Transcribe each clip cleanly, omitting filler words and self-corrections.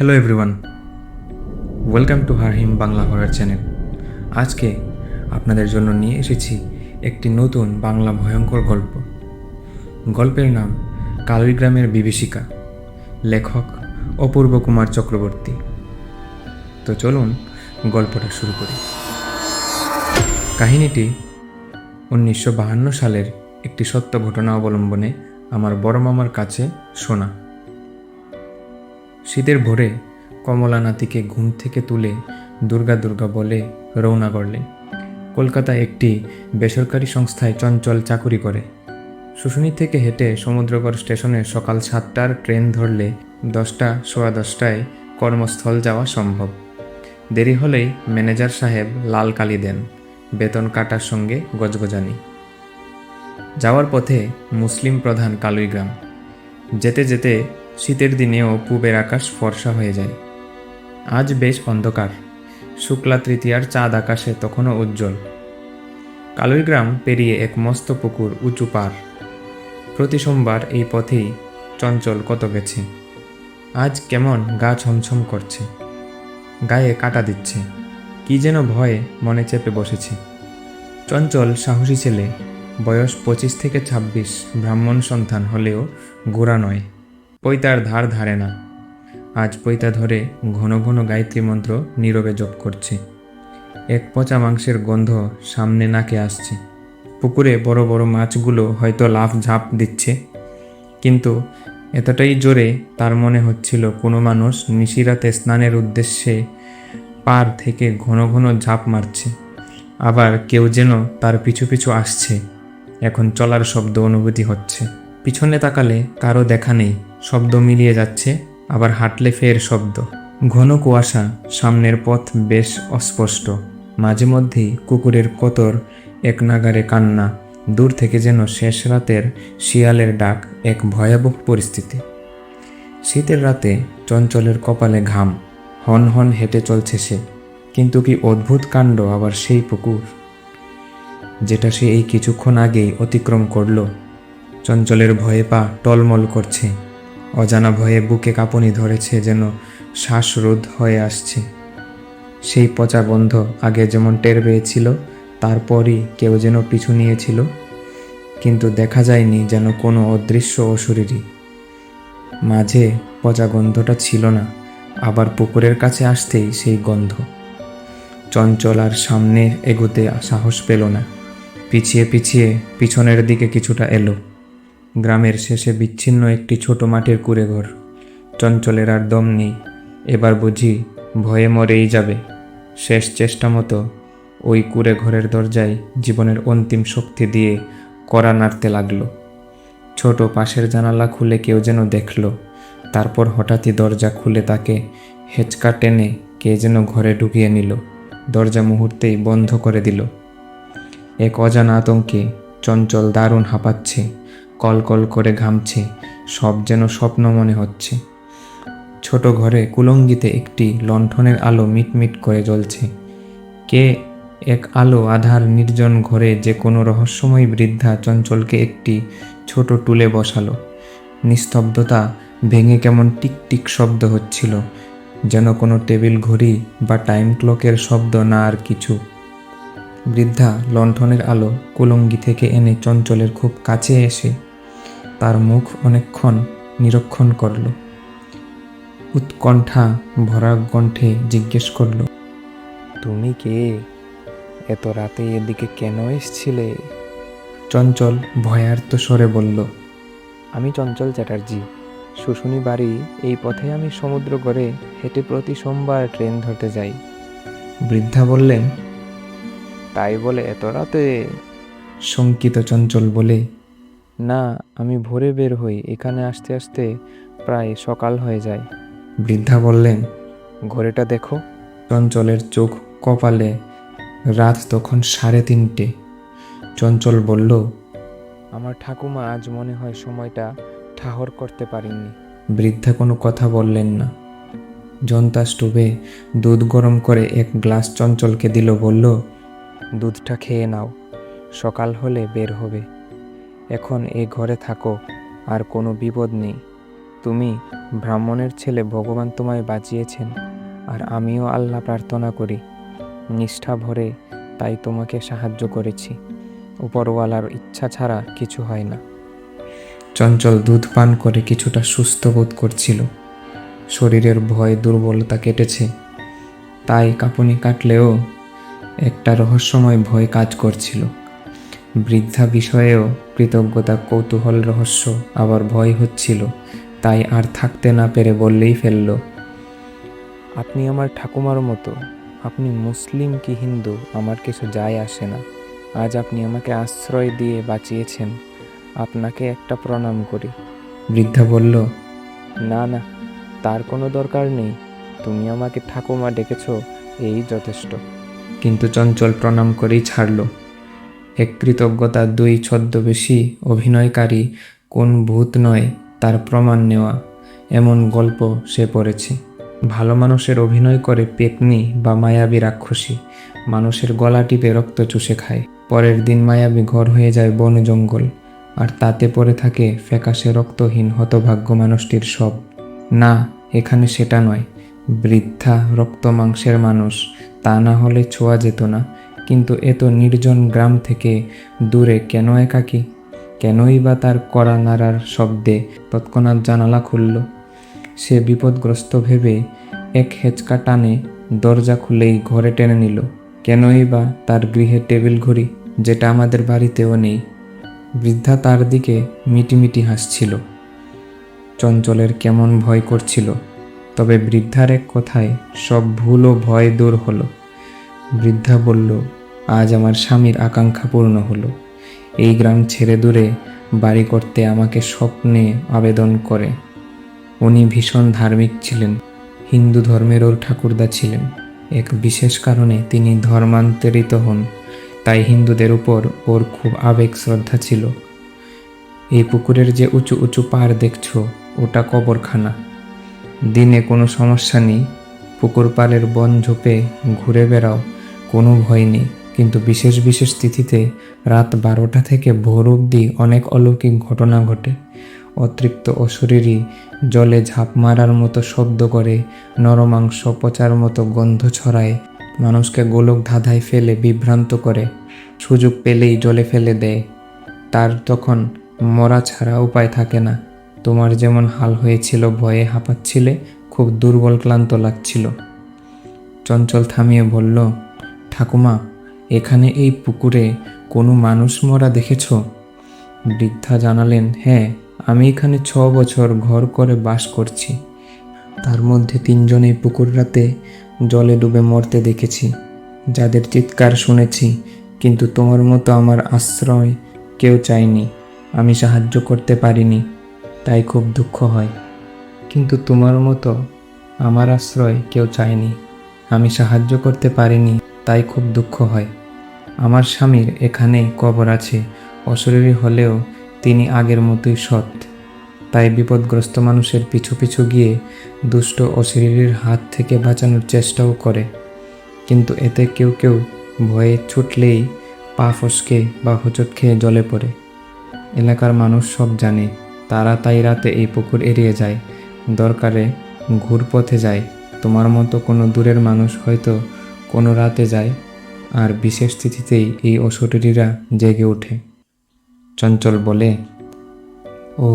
Hello everyone, welcome to হারহিম Bangla horror channel. আজকে আপনাদের জন্য নিয়ে এসেছি একটি নতুন বাংলা ভয়ঙ্কর গল্প। গল্পের নাম কালুইগ্রামের বিভীষিকা, লেখক অপূর্ব কুমার চক্রবর্তী। তো চলুন গল্পটা শুরু করি। কাহিনীটি 1952 সালের একটি সত্য ঘটনা অবলম্বনে আমার বড় মামার কাছে শোনা। শীতের ভোরে কমলা নাতিকে ঘুম থেকে তুলে দুর্গা দুর্গা বলে রওনা করলেন। কলকাতায় একটি বেসরকারি সংস্থায় চঞ্চল চাকুরি করে। শুশুনি থেকে হেঁটে সমুদ্রগড় স্টেশনে সকাল 7টার ট্রেন ধরলে 10টা সোয়া 10টায় কর্মস্থল যাওয়া সম্ভব। দেরি হলেই ম্যানেজার সাহেব লাল কালি দেন, বেতন কাটার সঙ্গে গজগজানি। যাওয়ার পথে মুসলিম প্রধান কালুইগ্রাম। যেতে যেতে শীতের দিনেও পূবের আকাশ ফর্সা হয়ে যায়। আজ বেশ অন্ধকার, শুক্লা তৃতীয়ার চাঁদ আকাশে তখনও উজ্জ্বল। কালুইগ্রাম পেরিয়ে এক মস্ত পুকুর, উঁচু পার। প্রতি সোমবার এই পথেই চঞ্চল কত গেছে। আজ কেমন গা ছমছম করছে, গায়ে কাটা দিচ্ছে, কি যেন ভয়ে মনে চেপে বসেছে। চঞ্চল সাহসী ছেলে, বয়স 25 থেকে 26, ব্রাহ্মণ সন্তান হলেও গোড়া নয়, পৈতার ধার ধারে না। আজ পৈতা ধরে ঘন ঘন গায়ত্রী মন্ত্র নীরবে জপ করছে। এক পচা মাংসের গন্ধ সামনে নাকে আসছে। পুকুরে বড় বড় মাছগুলো হয়তো লাফ ঝাঁপ দিচ্ছে, কিন্তু এতটাই জোরে তার মনে হচ্ছিল কোনো মানুষ নিশিরাতে স্নানের উদ্দেশ্যে পার থেকে ঘন ঘন ঝাঁপ মারছে। আবার কেউ যেন তার পিছু পিছু আসছে। এখন চলার শব্দ অনুভূতি হচ্ছে। পিছনে তাকালে কারো দেখা নেই, শব্দ মিলিয়ে যাচ্ছে, আবার হাঁটলে ফের শব্দ। ঘন কুয়াশা, সামনের পথ বেশ অস্পষ্ট। মাঝে মধ্যেই কুকুরের কতর, এক নাগারে কান্না, দূর থেকে যেন শেষ রাতের শিয়ালের ডাক। এক ভয়াবহ পরিস্থিতি। শীতের রাতে চঞ্চলের কপালে ঘাম, হন হন হেঁটে চলছে সে। কিন্তু কি অদ্ভুত কাণ্ড আবার সেই পুকুর, যেটা সে এই কিছুক্ষণ আগেই অতিক্রম করল। চঞ্চলের ভয়ে পা টলমল করছে, অজানা ভয়ে বুকে কাঁপুনি ধরেছে, যেন শ্বাসরোধ হয়ে আসছে। সেই পচা গন্ধ আগে যেমন টের পেয়েছিল, তারপরই কেউ যেন পিছু নিয়েছিল, কিন্তু দেখা যায়নি যেন কোনো অদৃশ্য অশরীরী। মাঝে পচা গন্ধটা ছিল না, আবার পুকুরের কাছে আসতেই সেই গন্ধ। চঞ্চল আর সামনে এগোতে সাহস পেল না। পিছিয়ে পিছিয়ে পিছনের দিকে কিছুটা এলো। গ্রামের শেষে বিচ্ছিন্ন একটি ছোট মাটির কুঁড়েঘর। চঞ্চলের আর দম নেই, এবার বুঝি ভয়ে মরেই যাবে। শেষ চেষ্টা মতো ওই কুঁড়ে ঘরের দরজায় জীবনের অন্তিম শক্তি দিয়ে কড়া নাড়তে লাগলো। ছোট পাশের জানালা খুলে কেউ যেন দেখল, তারপর হঠাৎই দরজা খুলে তাকে হেঁচকা টেনে কে যেন ঘরে ঢুকিয়ে নিল। দরজা মুহূর্তেই বন্ধ করে দিল। এক অজানা আতঙ্কে চঞ্চল দারুণ হাঁপাচ্ছে, কল কল করে ঘামছে, সব যেন স্বপ্ন মনে হচ্ছে। ছোট ঘরে কুলঙ্গিতে একটি লণ্ঠনের আলো মিটমিট করে জ্বলছে। কে এক আলো আধার নির্জন ঘরে যে কোনো রহস্যময়ী বৃদ্ধা চঞ্চলকে একটি ছোট টুলে বসালো। নিস্তব্ধতা ভেঙে কেমন টিক টিক শব্দ হচ্ছিল, যেন কোনো টেবিল ঘড়ি বা টাইম ক্লকের শব্দ না, আর কিছু। বৃদ্ধা লণ্ঠনের আলো কুলঙ্গি থেকে এনে চঞ্চলের খুব কাছে এসে তার মুখ অনেকক্ষণ নিরীক্ষণ করল। উৎকণ্ঠা ভরা কণ্ঠে জিজ্ঞেস করল, তুমি কে? এত রাতে এদিকে কেন এসছিলে? চঞ্চল ভয়ার্ত স্বরে বলল, আমি চঞ্চল চ্যাটার্জি। শুশুনি বাড়ি এই পথে। আমি সমুদ্রগড়ে হেঁটে প্রতি সোমবার ট্রেন ধরতে যাই। বৃদ্ধা বললেন। তাই বলে এত রাতে? শঙ্কিত চঞ্চল বলে, না, আমি ভোরে বের হই, এখানে আসতে আসতে প্রায় সকাল হয়ে যায়। বৃদ্ধা বললেন। ঘড়িটা দেখো। চঞ্চলের চোখ কপালে। রাত তখন 3:30। চঞ্চল বলল, আমার ঠাকুমা আজ মনে হয় সময়টা ঠাহর করতে পারেননি। বৃদ্ধা কোনো কথা বললেন না। জনতা স্টোভে দুধ গরম করে এক গ্লাস চঞ্চলকে দিল, বলল, দুধটা খেয়ে নাও, সকাল হলে বের হবে। এখন এ ঘরে থাকো, আর কোনো বিপদ নেই। তুমি ব্রাহ্মণের ছেলে, ভগবান তোমায় বাঁচিয়েছেন, আর আমিও আল্লাহ প্রার্থনা করি নিষ্ঠা ভরে, তাই তোমাকে সাহায্য করেছি। উপরওয়ালার ইচ্ছা ছাড়া কিছু হয় না। চঞ্চল দুধ পান করে কিছুটা সুস্থ বোধ করছিল। শরীরের ভয় দুর্বলতা কেটেছে, তাই কাঁপুনি কাটলেও একটা রহস্যময় ভয় কাজ করছিল। বৃদ্ধা বিষয়েও কৃতজ্ঞতা, কৌতূহল, রহস্য, আবার ভয় হচ্ছিল। তাই আর থাকতে না পেরে বললেই ফেলল, আপনি আমার ঠাকুমার মতো। আপনি মুসলিম কি হিন্দু আমার কিছু যায় আসে না। আজ আপনি আমাকে আশ্রয় দিয়ে বাঁচিয়েছেন, আপনাকে একটা প্রণাম করি। বৃদ্ধা বলল, না না, তার কোনো দরকার নেই। তুমি আমাকে ঠাকুমা ডেকেছ, এই যথেষ্ট। কিন্তু চঞ্চল প্রণাম করেই ছাড়ল। এক কৃতজ্ঞতা, দুই ছদ্মবেশী অভিনয়কারী কোন ভূত নয় তার প্রমাণ নেওয়া, এমন গল্প সে পড়েছে। ভালো মানুষের অভিনয় করে পেতনি বা মায়াবী রাক্ষসী, মানুষের গলা টিপে রক্ত চুষে খায়। পরের দিন মায়াবী ঘর হয়ে যায় বন জঙ্গল, আর তাতে পড়ে থাকে ফ্যাকাশে রক্তহীন হতভাগ্য মানুষটির সব। না, এখানে সেটা নয়। বৃদ্ধা রক্ত মাংসের মানুষ, তা না হলে ছোঁয়া যেত না। কিন্তু এত নির্জন গ্রাম থেকে দূরে কেন একাকী? কেনই বা তার কড়া নাড়ার শব্দে তৎক্ষণাৎ জানালা খুলল? সে বিপদগ্রস্ত ভেবে এক হেঁচকা টানে দরজা খুলেই ঘরে টেনে নিল। কেনই বা তার গৃহে টেবিল ঘড়ি, যেটা আমাদের বাড়িতেও নেই। বৃদ্ধা তার দিকে মিটিমিটি হাসছিল। চঞ্চলের কেমন ভয় করছিল, তবে বৃদ্ধার এক কথায় সব ভুল ও ভয় দূর হলো। বৃদ্ধা বলল, আজ আমার স্বামীর আকাঙ্ক্ষা পূর্ণ হলো। এই গ্রাম ছেড়ে দূরে বাড়ি করতে আমাকে স্বপ্নে আবেদন করে। উনি ভীষণ ধার্মিক ছিলেন, হিন্দু ধর্মের ওর ঠাকুরদা ছিলেন। এক বিশেষ কারণে তিনি ধর্মান্তরিত হন, তাই হিন্দুদের উপর ওর খুব আবেগ শ্রদ্ধা ছিল। এই পুকুরের যে উঁচু উঁচু পাড় দেখছো, ওটা কবরখানা। দিনে কোনো সমস্যা নেই, পুকুর পাড়ের বন ঝোপে ঘুরে বেড়াও, কোনো ভয় নেই। কিন্তু বিশেষ বিশেষ তিথিতে রাত 12টা থেকে ভোর অবধি অনেক অলৌকিক ঘটনা ঘটে। অতৃপ্ত অশরীরী জলে ঝাঁপ মারার মতো শব্দ করে, নরমাংস পচার মতো গন্ধ ছড়ায়, মানুষকে গোলক ধাঁধায় ফেলে বিভ্রান্ত করে, সুযোগ পেলেই জলে ফেলে দেয়। তার তখন মরা ছাড়া উপায় থাকে না। তোমার যেমন হাল হয়েছিল, ভয়ে হাঁপাচ্ছিলে, খুব দুর্বল ক্লান্ত লাগছিল। চঞ্চল থামিয়ে বলল, ঠাকুমা, এখানে এই পুকুরে কোনো মানুষ মরা দেখেছ? বৃদ্ধা জানালেন, হ্যাঁ, আমি এখানে 6 বছর ঘর করে বাস করছি। তার মধ্যে 3 জনেই পুকুর রাতে জলে ডুবে মরতে দেখেছি, যাদের চিৎকার শুনেছি। কিন্তু তোমার মতো আমার আশ্রয় কেউ চায়নি, আমি সাহায্য করতে পারিনি, তাই খুব দুঃখ হয়। কিন্তু তোমার মতো আমার আশ্রয় কেউ চায়নি, আমি সাহায্য করতে পারিনি, তাই খুব দুঃখ হয়। আমার স্বামীর এখানেই কবর আছে, অশরীরী হলেও তিনি আগের মতোই সৎ। তাই বিপদগ্রস্ত মানুষের পিছু পিছু গিয়ে দুষ্ট অশরীরীর হাত থেকে বাঁচানোর চেষ্টাও করে। কিন্তু এতে কেউ কেউ ভয়ে ছুটলেই পা ফসকে বা হোঁচট খেয়ে জলে পড়ে। এলাকার মানুষ সব জানে, তারা তাই রাতে এই পুকুর এড়িয়ে যায়, দরকারে ঘুরপথে যায়। তোমার মতো কোনো দূরের মানুষ হয়তো কোনো রাতে যায়, আর বিশেষ তিথিতেই এই অশরীরীরা জেগে ওঠে। চঞ্চল বলে, ও,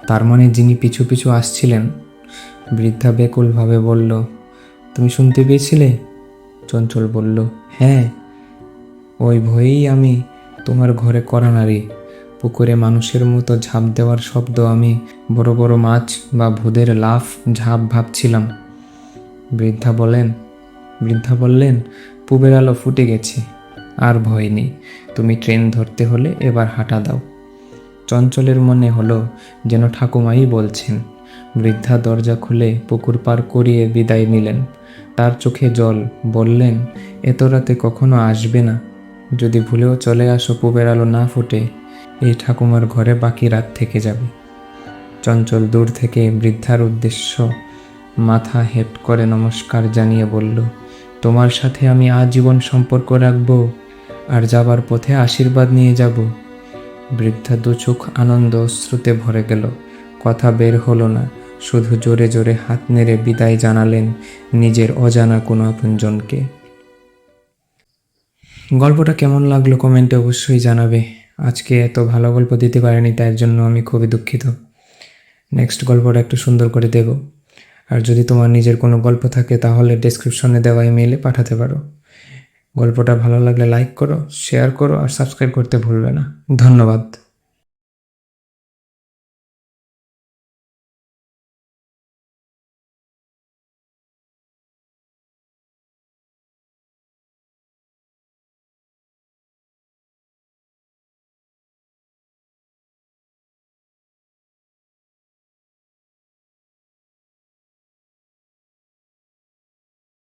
তার মানে যিনি পিছু পিছু আসছিলেন? বৃদ্ধা বেকুলভাবে বলল, তুমি শুনতে পেয়েছিলে? চঞ্চল বলল, হ্যাঁ, ওই ভয়েই আমি তোমার ঘরে কড়া নাড়ি। পুকুরে মানুষের মতো ঝাঁপ দেওয়ার শব্দ আমি বড় বড় মাছ বা ভূতের লাফ ঝাঁপ ভাবছিলাম। বৃদ্ধা বললেন, পূবের আলো ফুটে গেছে, আর ভয় নেই। তুমি ট্রেন ধরতে হলে এবার হাঁটা দাও। চঞ্চলের মনে হলো যেন ঠাকুমাই বলছেন। বৃদ্ধা দরজা খুলে পুকুর পার করিয়ে বিদায় নিলেন। তার চোখে জল। বললেন, এত রাতে কখনো আসবে না। যদি ভুলেও চলে আসো, পূবের আলো না ফুটে, এই ঠাকুমার ঘরে বাকি রাত থেকে যাবে। চঞ্চল দূর থেকে বৃদ্ধার উদ্দেশ্য মাথা হেঁট করে নমস্কার জানিয়ে বলল, তোমার সাথে আমি আজীবন সম্পর্ক রাখব, আর যাবার পথে আশীর্বাদ নিয়ে যাব। বৃদ্ধা দু চোখ আনন্দ অশ্রুতে ভরে গেল। কথা বের হলো না, শুধু জোরে জোরে হাত নেড়ে বিদায় জানালেন নিজের অজানা কোনো আপনজনকে। গল্পটা কেমন লাগলো কমেন্টে অবশ্যই জানাবে। আজকে এত ভালো গল্প দিতে পারিনি, তার জন্য আমি খুবই দুঃখিত। নেক্সট গল্পটা একটু সুন্দর করে দেব। আর যদি তোমার নিজের কোনো গল্প থাকে তাহলে ডেসক্রিপশনে দেওয়া ইমেইলে পাঠাতে পারো। গল্পটা ভালো লাগলে লাইক করো, শেয়ার করো আর সাবস্ক্রাইব করতে ভুলবে না। ধন্যবাদ।